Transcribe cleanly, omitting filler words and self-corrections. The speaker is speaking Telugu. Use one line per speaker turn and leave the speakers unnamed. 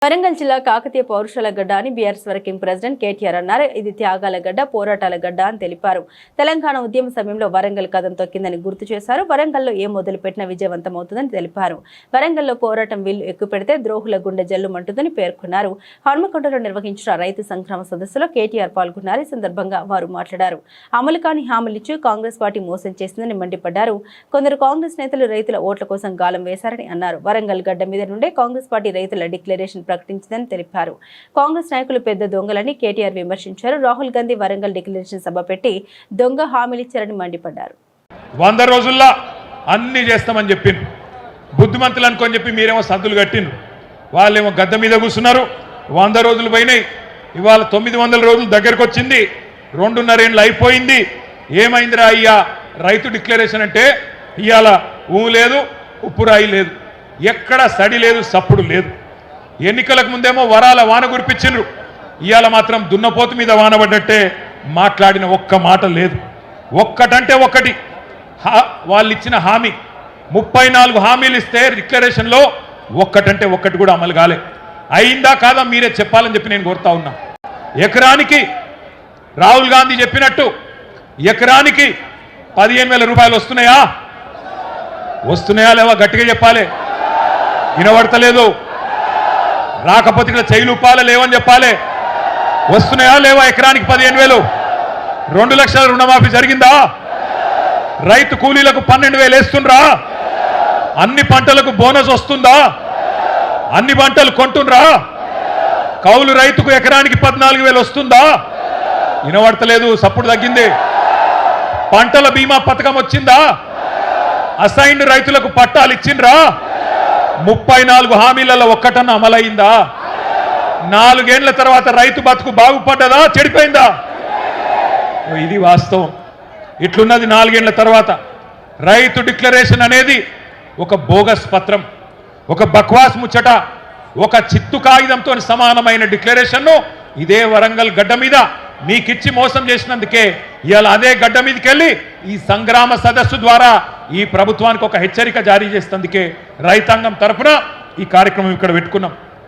వరంగల్ జిల్లా కాకతీయ పౌరుషాల గడ్డ అని బీఆర్ఎస్ వర్కింగ్ ప్రెసిడెంట్ కేటీఆర్ అన్నారు. ఇది త్యాగాల గడ్డ, పోరాటాల గడ్డ అని తెలిపారు. తెలంగాణ ఉద్యమ సమయంలో వరంగల్ కదం తొక్కిందని గుర్తు చేశారు. వరంగల్లో ఏ మొదలుపెట్టినా విజయవంతమవుతుందని తెలిపారు. వరంగల్లో పోరాటం విల్లు ఎక్కుపెడితే ద్రోహుల గుండె జల్లుమంటుందని పేర్కొన్నారు. హన్మకొండలో నిర్వహించిన రైతు సంగ్రామ సదస్సులో కేటీఆర్ పాల్గొన్నారు. ఈ సందర్భంగా వారు మాట్లాడారు. అమలు కాని హామీలిచ్చి కాంగ్రెస్ పార్టీ మోసం చేసిందని మండిపడ్డారు. కొందరు కాంగ్రెస్ నేతలు రైతుల ఓట్ల కోసం గాలం వేశారని అన్నారు. వరంగల్ గడ్డ మీద నుండే కాంగ్రెస్ పార్టీ రైతుల డిక్లరేషన్ ప్రకటించిందని తెలిపారు. కాంగ్రెస్ నాయకులు పెద్ద దొంగలని కేటీఆర్ విమర్శించారు. రాహుల్ గాంధీ వరంగల్ డిక్లరేషన్ సభ పెట్టి దొంగ హామీలిచ్చారని మండిపడ్డారు.
100 రోజుల్లో అన్ని చేస్తామని చెప్పిండ్రు. బుద్ధిమంతులు అనుకొని చెప్పి మీరేమో సద్దులు కట్టిండ్రు. వాళ్ళేమో గద్ద మీద కూర్చున్నారు. 100 రోజులు పోయినాయి. ఇవాళ 900 రోజులు దగ్గరకు వచ్చింది. 2.5 ఏళ్ళు అయిపోయింది. ఏమైందిరా అయ్యా రైతు డిక్లరేషన్ అంటే? ఇవాళ ఊ లేదు, ఉప్పు రాయి లేదు, ఎక్కడ సడి లేదు, సప్పుడు లేదు. ఎన్నికలకు ముందేమో వరాల వాన కురిపించిండ్రు. ఇవాళ మాత్రం దున్నపోతు మీద వాన పడ్డట్టే మాట్లాడిన ఒక్క మాట లేదు. ఒక్కటంటే ఒక్కటి వాళ్ళు ఇచ్చిన హామీ 34 హామీలు ఇస్తే డిక్లరేషన్లో ఒక్కటంటే ఒక్కటి కూడా అమలు కాలే. అయిందా కాదా మీరే చెప్పాలని చెప్పి నేను కోరుతా ఉన్నా. ఎకరానికి రాహుల్ గాంధీ చెప్పినట్టు ఎకరానికి 15,000 రూపాయలు వస్తున్నాయా? వస్తున్నాయా లేవా? గట్టిగా చెప్పాలి. వినబడతలేదు. రాకపోతే ఇక్కడ చైలు ఉప్పాల లేవని చెప్పాలి. వస్తున్నాయా లేవా? ఎకరానికి 15,000. 2 లక్షల రుణమాఫీ జరిగిందా? రైతు కూలీలకు 12,000 వేస్తుండ్రా? అన్ని పంటలకు బోనస్ వస్తుందా? అన్ని పంటలు కొంటుండ్రా? కౌలు రైతుకు ఎకరానికి 14,000 వస్తుందా? వినబడతలేదు. సప్పుడు తగ్గింది. పంటల బీమా పథకం వచ్చిందా? అసైన్డ్ రైతులకు పట్టాలు ఇచ్చిండ్రా? 34 హామీలలో ఒక్కటన్నా అమలైందా? 4 ఏళ్ల తర్వాత రైతు బతుకు బాగుపడ్డదా, చెడిపోయిందా? ఇది వాస్తవం. ఇట్లున్నది 4 ఏళ్ల తర్వాత. రైతు డిక్లరేషన్ అనేది ఒక బోగస్ పత్రం, ఒక బక్వాస్ ముచ్చట, ఒక చిత్తు కాగితంతో సమానమైన డిక్లరేషన్ను ఇదే వరంగల్ గడ్డ మీద మీకిచ్చి మోసం చేసినందుకే ఇవాళ అదే గడ్డ మీదకి వెళ్ళి ఈ సంగ్రామ సదస్సు ద్వారా ఈ ప్రభుత్వానికి ఒక హెచ్చరిక జారీ చేసేందుకే రైతాంగం తరఫున ఈ కార్యక్రమం ఇక్కడ పెట్టుకున్నాం.